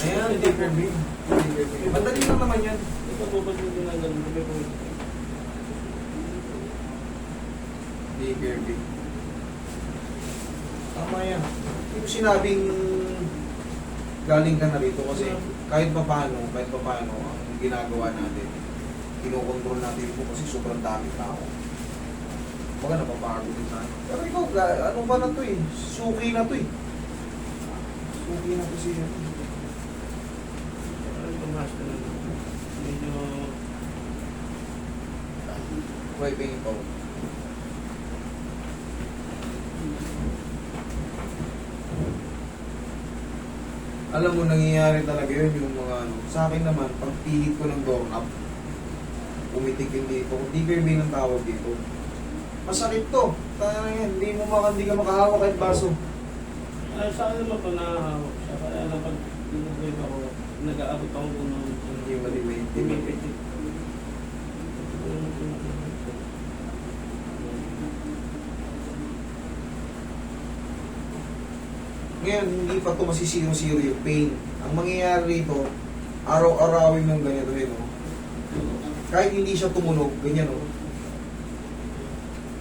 Ayan, hindi curvy. Madali lang naman yan. Ito po ba yung ginagaling ko po? Hindi curvy. Tama yan. Hindi ko sinabing galing ka na rito kasi kahit pa paano, ang ginagawa natin, kinokontrol natin po kasi sobrang dami tao. Baka napapagod din sana. Pero ikaw, ano ba na to eh? Suki na to eh. Suki na to siya. Parang tumas na lang. Medyo... Wiping ikaw. Alam mo, nangyayari talaga yun yung mga ano. Sa akin naman, pag pihit ko ng doorknob, umitik yung dito. Hindi curvy ng tawag dito. Masakit to. Kaya na yan, hindi ka makahawak kahit baso. Sa akin naman ito nakahawak siya. Kaya lang pag pinag-wave ako, nag-aabot ako kung Hindi malibay. timipit. Ngayon, hindi pa ito masisiro-siro yung pain. Ang mangyayari rito, araw-arawin ng ganito yun. Oh. Kahit hindi siya tumunog, ganyan oh.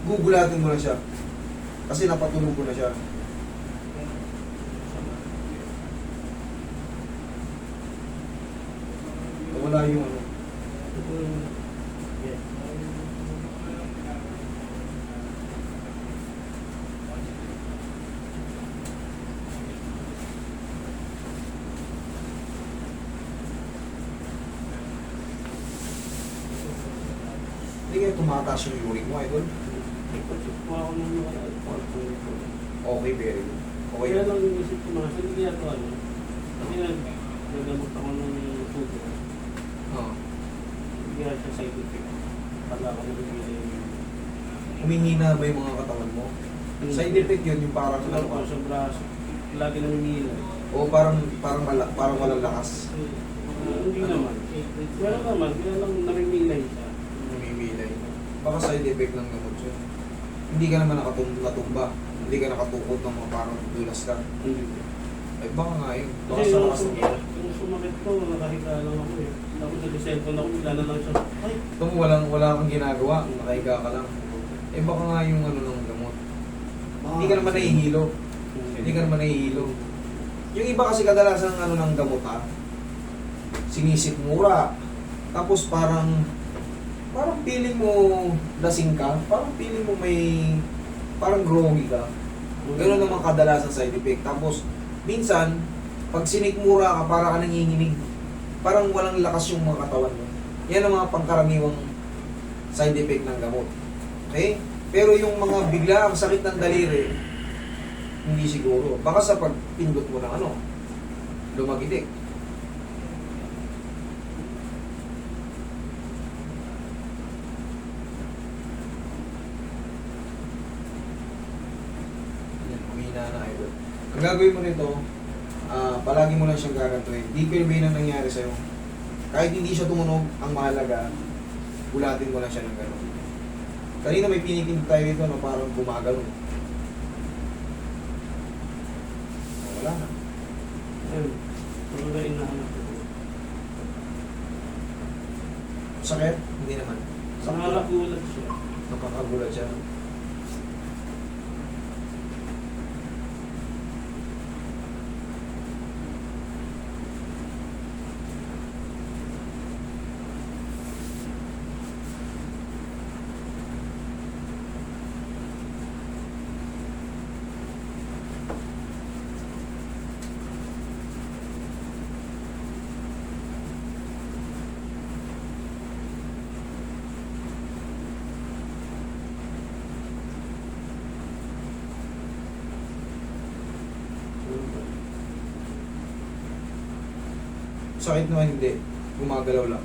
Gugulatin mo na siya. Kasi napatunog ko na siya. Wala yung ano. Hindi kaya tumataas yung uric mo, idol? Ako nung mga Okay, very good. Okay. Kaya lang yung isip ko mga hindi niya ito ano. Kasi naggamot ako ng puto. Oh. Hindi nga siya side effect. Pala ako nabibili yung... Humihina ba yung mga katawan mo? Side effect yun, yung parang Ano ko sa braso. Lagi nang hinihila. o parang walang lakas. Hindi naman. Meron naman. Kaya lang namimilay siya. Namimilay. Baka side effect ng gamot yun. Hindi ka naman natumba. Hindi ka nakatukod ng mga parang dulas ka. Hindi. Eh baka nga yun. Baka Kasi sa yung lakas ng gamot. sumakit ko, nakahiga lang ako eh. Tapos nag-cellphone ako, bigla na lang siya. Ay! Ito mo wala kang ginagawa. Nakahiga ka lang. Eh baka nga yung ano ng gamot. Hindi ka naman nahihilo. Hindi ka naman nahihilo. Yung iba kasi kadalasan ng ano ng gamot ha, sinisikmura. Tapos parang feeling mo lasing ka, parang feeling mo parang groggy ka. Gano'n naman kadalasan side effect. Tapos minsan, pag sinikmura ka, para ka nanginginig. Parang walang lakas yung mga katawan mo. Yan ang mga pangkaraniwang side effect ng gamot. Okay? Pero yung mga bigla ang sakit ng daliri, hindi siguro. Baka sa pagpindot mo ng ano, lumagitik. Yan, humina na idol. Ang gagawin mo nito, palagi mo lang siyang gagantuin. Di curvy na nangyari sa'yo. Kahit hindi siya tumunog, ang mahalaga, bulatin mo lang siya ng gano'n. Kanina may pinipindot tayo dito na parang gumagano. Wala na. Ayun. Talaga inahanap ko. Sakit? Hindi naman. Nakakagulat siya. Nakakagulat siya. Sakit naman hindi. Gumagalaw lang.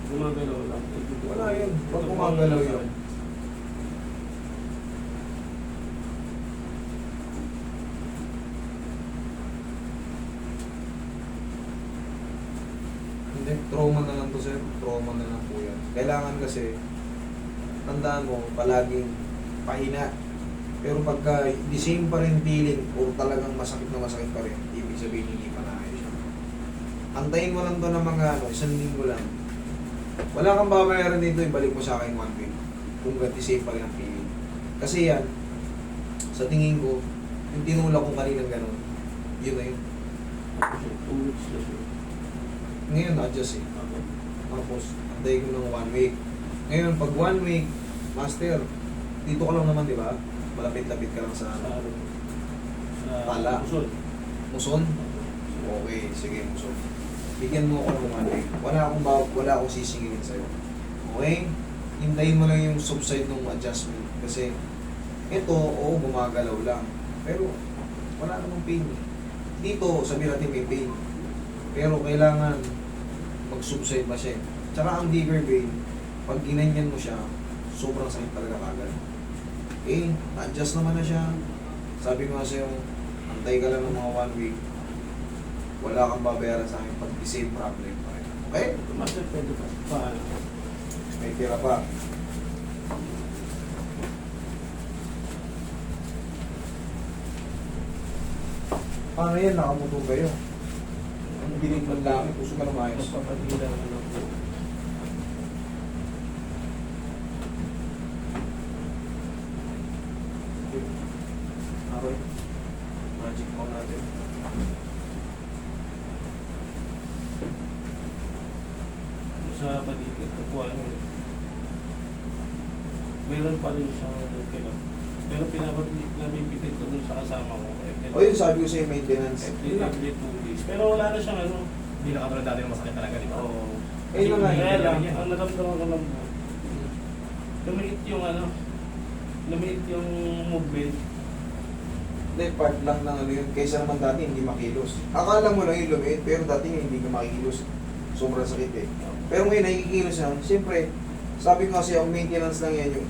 Gumagalaw lang. Wala yun. Pag gumagalaw yun. Hindi. Trauma na lang to sir. Trauma na lang po yan. Kailangan kasi, tandaan mo, palaging pahina. Pero pagka the same pa rin feeling, o talagang masakit na masakit pa rin, ibig sabihin hindi pa naayos siya. Antayin mo lang to ng mga isang linggo lang. Wala kang babayaran dito, ibalik mo sa akin 1 week. Kung ganti safe pa rin ang feeling. Kasi yan, sa tingin ko, yung tinulak ko kanina gano'n, yun na yun. Tapos 2 weeks na siya. Ngayon, adjust eh. Tapos, antayin ko ng 1 week. Ngayon, pag 1 week, master, dito ka lang naman, di ba? Malapit-lapit ka lang sa Sa Pala. Luzon. Muson. Okay, sige, Muson. Bigyan mo ako ng 1 week. Wala akong sisingilin sa'yo. Okay? Hintayin mo lang yung subside ng adjustment. Kasi, ito, oo, gumagalaw lang. Pero, wala namang pain. Dito, sabihin natin may pain. Pero, kailangan mag-subside pa siya. Tsaka ang digger vein, pag ginanyan mo siya, sobrang sakit talaga kagad. Okay, adjust naman na siya. Sabi ko nga sa'yo, antay ka lang ng mga 1 week. Wala kang babayaran sa akin pag the same problem pa rin. Okay? Master, pwede pa. Paano? May tira pa. Paano yan? Nakamutong kayo. Ang binig ng dami, gusto ka na maayos. Magpapatigilan ka lang po. Aroy. Magic po natin. Sa paligid ko po ano eh. Meron pa rin siyang kailan. Pero nabibitit ko dun sa kasama ko. O yun, sabi ko sa'yo, maintenance. Every 2 weeks. Pero wala na siyang ano. Hindi na katulad dati ng masakit talaga, di ba? Oo. Eh, yun na nga, Kaya lang, yun. ang naramdaman ko lang po, lumiit yung ano, lumiit yung movement. Hindi, part lang ng ano yun. Kaysa naman dati, hindi makilos. Akala mo lang yung lumiit, pero dati hindi ka makikilos. Sobrang sakit eh. Pero ngayon, nakikilos na. Siyempre, sabi ko kasi, ang maintenance lang yan yung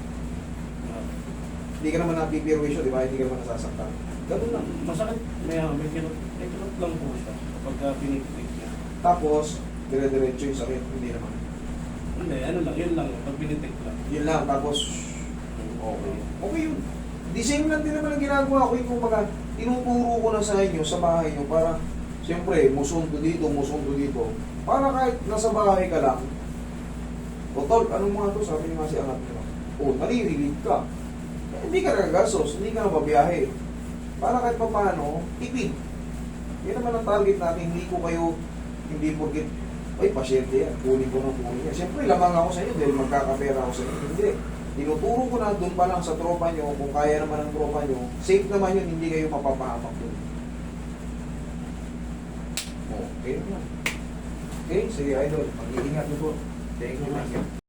hindi ka naman napipirwisyo, di ba? Hindi ka naman nasasaktan. Ganun lang. Masakit, may kilot lang po siya pagka pinipitik niya. Tapos, dire-diretso yung sakit. Hindi naman. Hindi, ano lang, yun lang, pag pinitik lang. Yun lang, tapos, okay. Okay yun. The same lang din naman ang ginagawa ko. Yung kumbaga, tinuturo ko na sa inyo, sa bahay nyo, para, siyempre, musundo dito, para kahit nasa bahay ka lang, o tol, anong mga to? Sabi nga si anak nila. O, nalirilig ka. Eh, hindi ka nagagastos, hindi ka na mabiyahe. Para kahit pa paano, tipid. Yan naman ang target natin, hindi ko kayo, hindi porkit, ay, pasyente yan, kunin ko yan. Siyempre, lamang ako sa inyo dahil magkakapera ako sa inyo. Hindi. Tinuturo ko na doon pa lang sa tropa nyo, kung kaya naman ang tropa nyo, safe naman yun, hindi kayo mapapahamak doon. Okay naman. Okay, sige idol, mag-iingat mo po. Thank you.